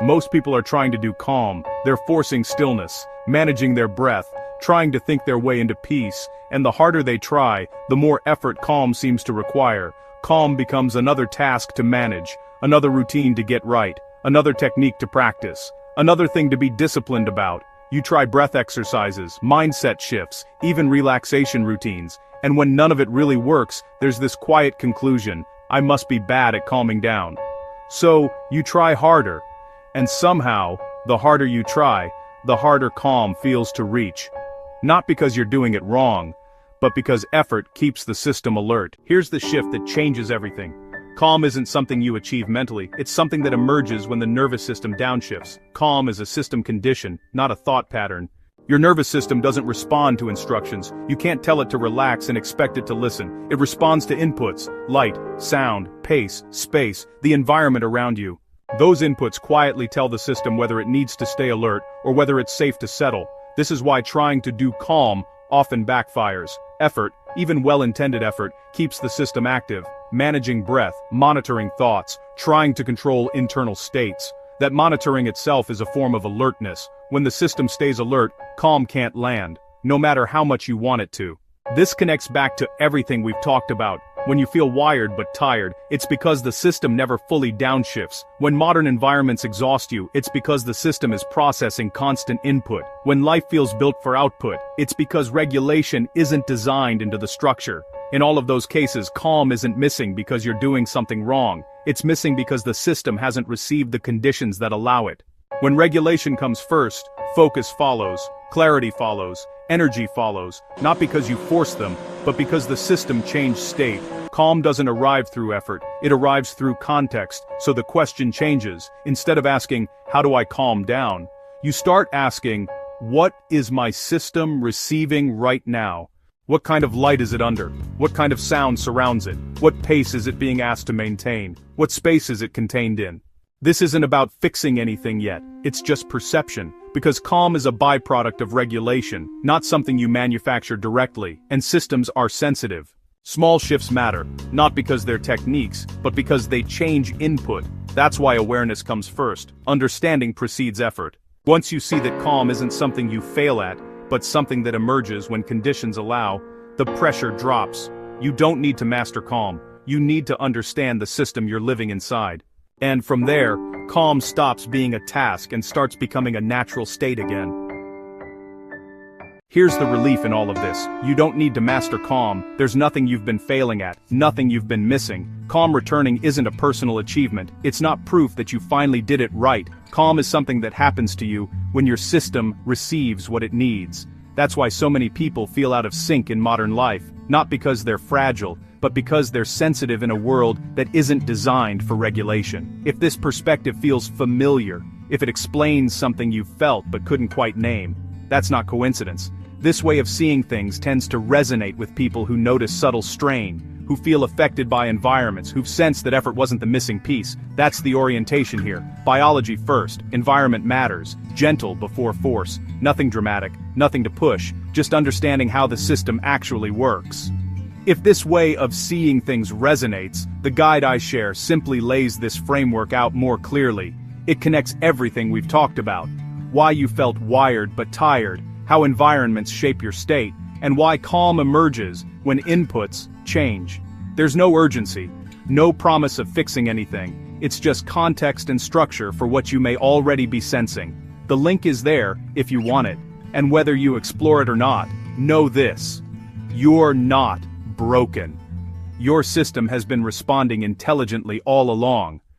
Most people are trying to do calm, they're forcing stillness, managing their breath, trying to think their way into peace, and the harder they try, the more effort calm seems to require. Calm becomes another task to manage, another routine to get right, another technique to practice, another thing to be disciplined about. You try breath exercises, mindset shifts, even relaxation routines, and when none of it really works, there's this quiet conclusion: I must be bad at calming down. So, you try harder, and somehow, the harder you try, the harder calm feels to reach. Not because you're doing it wrong, but because effort keeps the system alert. Here's the shift that changes everything. Calm isn't something you achieve mentally, it's something that emerges when the nervous system downshifts. Calm is a system condition, not a thought pattern. Your nervous system doesn't respond to instructions. You can't tell it to relax and expect it to listen. It responds to inputs: light, sound, pace, space, the environment around you. Those inputs quietly tell the system whether it needs to stay alert or whether it's safe to settle. This is why trying to do calm often backfires. Effort, even well-intended effort, keeps the system active, managing breath, monitoring thoughts, trying to control internal states. That monitoring itself is a form of alertness. When the system stays alert, calm can't land, no matter how much you want it to. This connects back to everything we've talked about. When you feel wired but tired, it's because the system never fully downshifts. When modern environments exhaust you, it's because the system is processing constant input. When life feels built for output, it's because regulation isn't designed into the structure. In all of those cases, calm isn't missing because you're doing something wrong. It's missing because the system hasn't received the conditions that allow it. When regulation comes first, focus follows, clarity follows, energy follows, not because you force them, but because the system changed state. Calm doesn't arrive through effort, it arrives through context, so the question changes. Instead of asking, how do I calm down? You start asking, what is my system receiving right now? What kind of light is it under? What kind of sound surrounds it? What pace is it being asked to maintain? What space is it contained in? This isn't about fixing anything yet, it's just perception, because calm is a byproduct of regulation, not something you manufacture directly, and systems are sensitive. Small shifts matter, not because they're techniques, but because they change input. That's why awareness comes first. Understanding precedes effort. Once you see that calm isn't something you fail at, but something that emerges when conditions allow, the pressure drops. You don't need to master calm, you need to understand the system you're living inside. And from there, calm stops being a task and starts becoming a natural state again. Here's the relief in all of this. You don't need to master calm, there's nothing you've been failing at, nothing you've been missing. Calm returning isn't a personal achievement, it's not proof that you finally did it right. Calm is something that happens to you when your system receives what it needs. That's why so many people feel out of sync in modern life, not because they're fragile, but because they're sensitive in a world that isn't designed for regulation. If this perspective feels familiar, if it explains something you've felt but couldn't quite name, that's not coincidence. This way of seeing things tends to resonate with people who notice subtle strain, who feel affected by environments, who've sensed that effort wasn't the missing piece. That's the orientation here. Biology first, environment matters, gentle before force, nothing dramatic, nothing to push, just understanding how the system actually works. If this way of seeing things resonates, the guide I share simply lays this framework out more clearly. It connects everything we've talked about. Why you felt wired but tired, how environments shape your state, and why calm emerges when inputs change. There's no urgency, no promise of fixing anything, it's just context and structure for what you may already be sensing. The link is there, if you want it, and whether you explore it or not, know this: you're not broken. Your system has been responding intelligently all along.